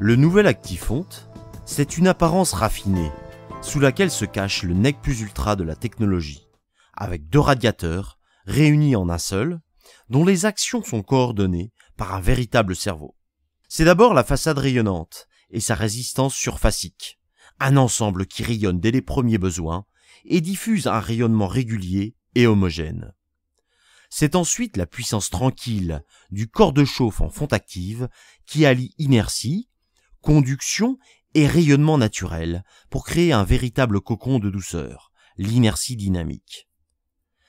Le nouvel Actifonte, c'est une apparence raffinée, sous laquelle se cache le nec plus ultra de la technologie, avec 2 radiateurs réunis en un seul, dont les actions sont coordonnées par un véritable cerveau. C'est d'abord la façade rayonnante et sa résistance surfacique, un ensemble qui rayonne dès les premiers besoins et diffuse un rayonnement régulier et homogène. C'est ensuite la puissance tranquille du corps de chauffe en fonte active qui allie inertie, conduction et rayonnement naturel pour créer un véritable cocon de douceur, l'inertie dynamique.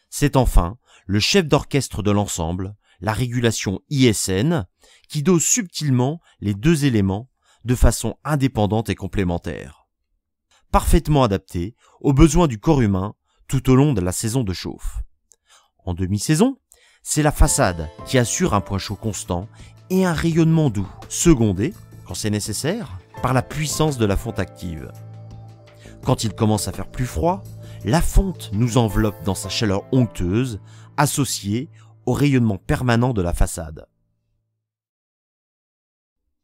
C'est enfin le chef d'orchestre de l'ensemble, la régulation ISN, qui dose subtilement les 2 éléments de façon indépendante et complémentaire. Parfaitement adapté aux besoins du corps humain tout au long de la saison de chauffe. En demi-saison, c'est la façade qui assure un point chaud constant et un rayonnement doux, secondé, quand c'est nécessaire, par la puissance de la fonte active. Quand il commence à faire plus froid, la fonte nous enveloppe dans sa chaleur onctueuse, associée au rayonnement permanent de la façade.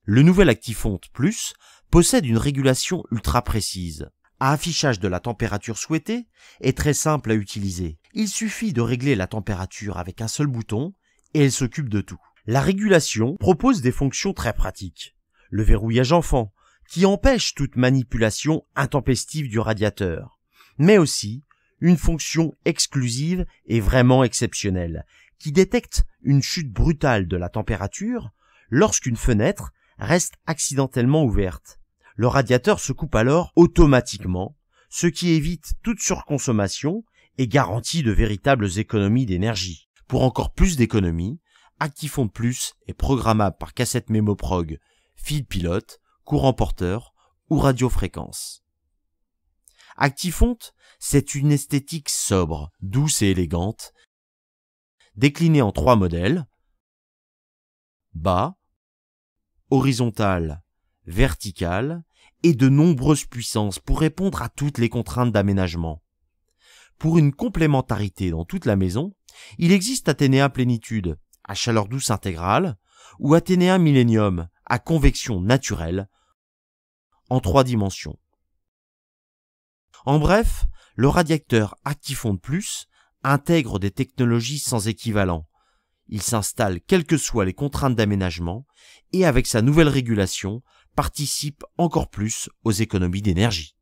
Le nouvel Actifonte Plus possède une régulation ultra précise, à affichage de la température souhaitée et très simple à utiliser. Il suffit de régler la température avec un seul bouton et elle s'occupe de tout. La régulation propose des fonctions très pratiques. Le verrouillage enfant, qui empêche toute manipulation intempestive du radiateur, mais aussi une fonction exclusive et vraiment exceptionnelle, qui détecte une chute brutale de la température lorsqu'une fenêtre reste accidentellement ouverte. Le radiateur se coupe alors automatiquement, ce qui évite toute surconsommation et garantit de véritables économies d'énergie. Pour encore plus d'économies, Actifonte Plus est programmable par cassette mémoprog, fil pilote, courant porteur ou radiofréquence. Actifonte, c'est une esthétique sobre, douce et élégante, déclinée en 3 modèles, bas, horizontal, vertical, et de nombreuses puissances pour répondre à toutes les contraintes d'aménagement. Pour une complémentarité dans toute la maison, il existe Athénéa Plénitude, à chaleur douce intégrale, ou Athénéa Millennium, à convection naturelle, en 3 dimensions. En bref, le radiateur Actifonte Plus intègre des technologies sans équivalent. Il s'installe quelles que soient les contraintes d'aménagement et avec sa nouvelle régulation, participe encore plus aux économies d'énergie.